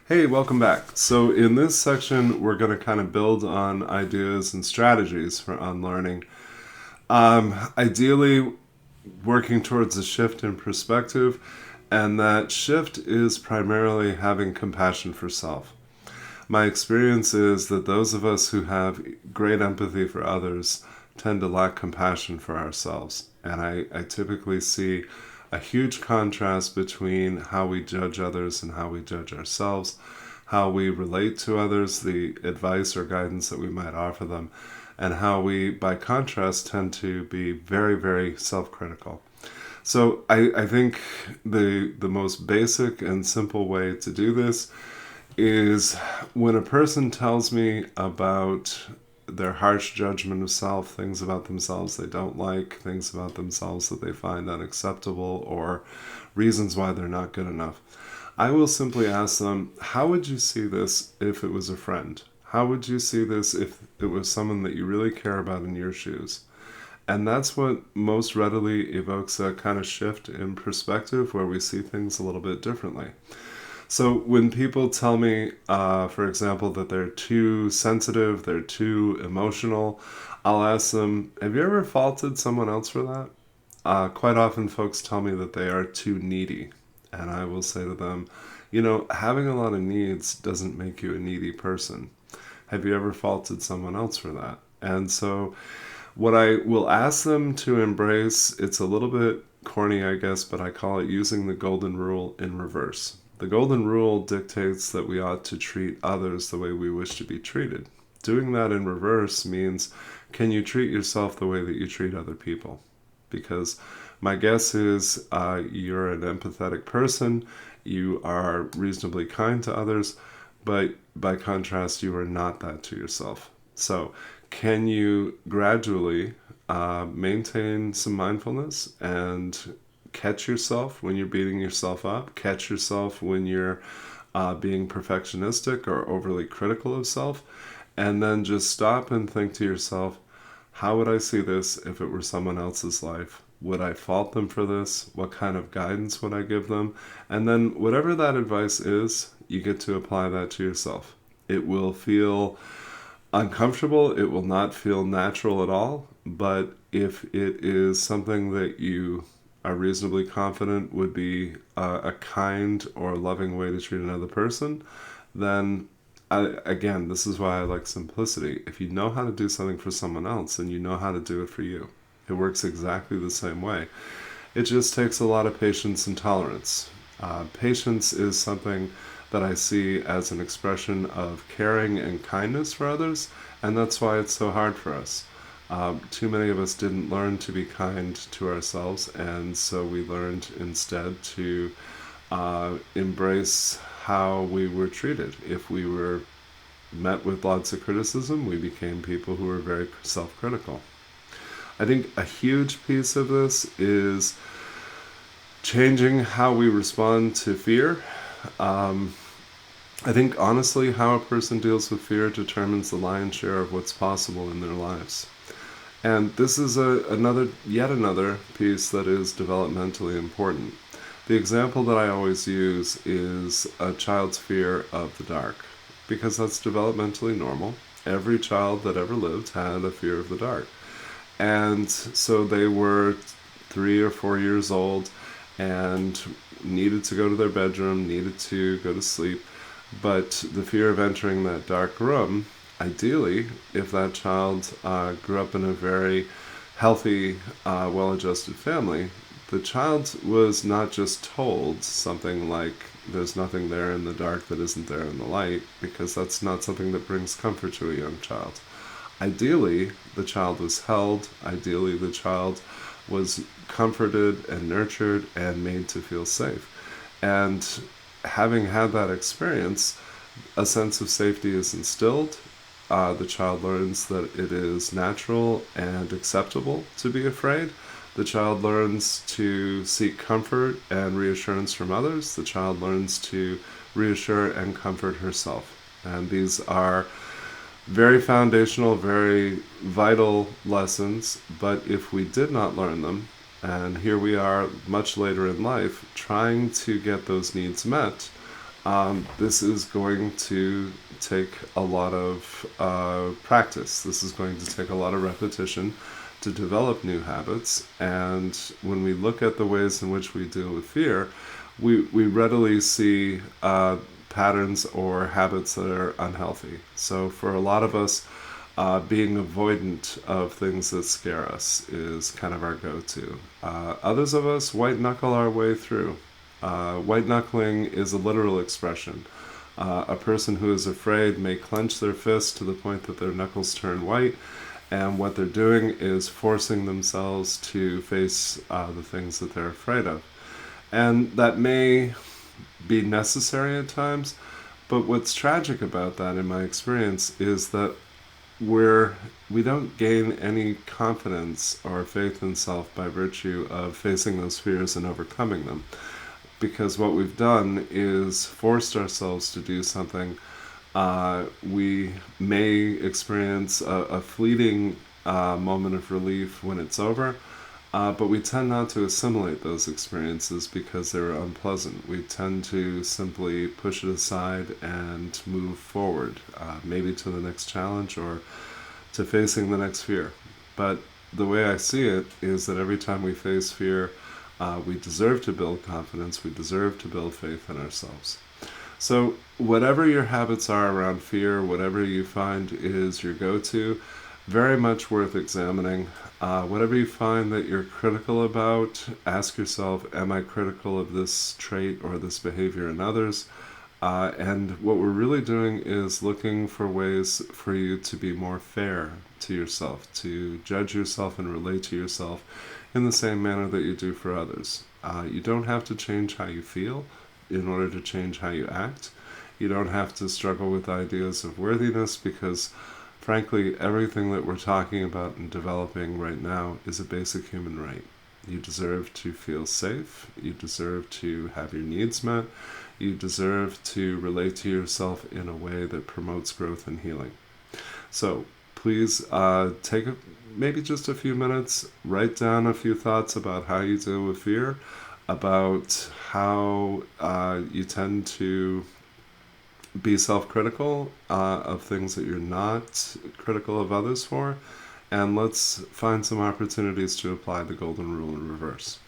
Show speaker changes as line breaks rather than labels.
Hey, welcome back. So, in this section, we're going to kind of build on ideas and strategies for unlearning. Ideally, working towards a shift in perspective, and that shift is primarily having compassion for self. My experience is that those of us who have great empathy for others tend to lack compassion for ourselves. And I typically see a huge contrast between how we judge others and how we judge ourselves, how we relate to others, the advice or guidance that we might offer them, and how we, by contrast, tend to be very, very self critical. So I think the most basic and simple way to do this is when a person tells me about their harsh judgment of self, things about themselves they don't like, things about themselves that they find unacceptable, or reasons why they're not good enough, I will simply ask them, how would you see this if it was a friend? How would you see this if it was someone that you really care about in your shoes? And that's what most readily evokes a kind of shift in perspective where we see things a little bit differently. So when people tell me, for example, that they're too sensitive, they're too emotional, I'll ask them, have you ever faulted someone else for that? Quite often, folks tell me that they are too needy. And I will say to them, having a lot of needs doesn't make you a needy person. Have you ever faulted someone else for that? And so, what I will ask them to embrace, it's a little bit corny, I guess, but I call it using the golden rule in reverse. The golden rule dictates that we ought to treat others the way we wish to be treated. Doing that in reverse means, can you treat yourself the way that you treat other people? Because my guess is you're an empathetic person, you are reasonably kind to others, but by contrast, you are not that to yourself. So, can you gradually maintain some mindfulness and catch yourself when you're beating yourself up, catch yourself when you're being perfectionistic or overly critical of self, and then just stop and think to yourself, how would I see this if it were someone else's life? Would I fault them for this? What kind of guidance would I give them? And then, whatever that advice is, you get to apply that to yourself. It will feel uncomfortable, it will not feel natural at all, but if it is something that you are reasonably confident would be a kind or loving way to treat another person, then again, this is why I like simplicity. If you know how to do something for someone else, then you know how to do it for you. It works exactly the same way. It just takes a lot of patience and tolerance. Patience is something that I see as an expression of caring and kindness for others, and that's why it's so hard for us. Too many of us didn't learn to be kind to ourselves, and so we learned instead to embrace how we were treated. If we were met with lots of criticism, we became people who were very self critical. I think a huge piece of this is changing how we respond to fear. I think honestly, how a person deals with fear determines the lion's share of what's possible in their lives. And this is yet another piece that is developmentally important. The example that I always use is a child's fear of the dark, because that's developmentally normal. Every child that ever lived had a fear of the dark. And so they were 3 or 4 years old and needed to go to their bedroom, needed to go to sleep. But the fear of entering that dark room, ideally, if that child grew up in a very healthy, well adjusted family, the child was not just told something like, there's nothing there in the dark that isn't there in the light, because that's not something that brings comfort to a young child. Ideally, the child was held, ideally, the child was comforted and nurtured and made to feel safe. And having had that experience, a sense of safety is instilled. The child learns that it is natural and acceptable to be afraid. The child learns to seek comfort and reassurance from others. The child learns to reassure and comfort herself. And these are very foundational, very vital lessons, but if we did not learn them, and here we are much later in life trying to get those needs met, This is going to take a lot of practice. This is going to take a lot of repetition to develop new habits. And when we look at the ways in which we deal with fear, we readily see patterns or habits that are unhealthy. So for a lot of us, being avoidant of things that scare us is kind of our go-to. Others of us white knuckle our way through. White knuckling is a literal expression. A person who is afraid may clench their fist to the point that their knuckles turn white, and what they're doing is forcing themselves to face the things that they're afraid of. And that may be necessary at times, but what's tragic about that, in my experience, is that we don't gain any confidence or faith in self by virtue of facing those fears and overcoming them, because what we've done is forced ourselves to do something. We may experience a fleeting moment of relief when it's over, but we tend not to assimilate those experiences because they're unpleasant. We tend to simply push it aside and move forward, maybe to the next challenge or to facing the next fear. But the way I see it is that every time we face fear, we deserve to build confidence, we deserve to build faith in ourselves. So, whatever your habits are around fear, whatever you find is your go to, very much worth examining. Whatever you find that you're critical about, ask yourself, am I critical of this trait or this behavior in others? And what we're really doing is looking for ways for you to be more fair to yourself, to judge yourself and relate to yourself in the same manner that you do for others. You don't have to change how you feel in order to change how you act. You don't have to struggle with ideas of worthiness because, frankly, everything that we're talking about and developing right now is a basic human right. You deserve to feel safe. You deserve to have your needs met. You deserve to relate to yourself in a way that promotes growth and healing. So please take maybe just a few minutes, write down a few thoughts about how you deal with fear, about how you tend to be self-critical of things that you're not critical of others for, and let's find some opportunities to apply the golden rule in reverse.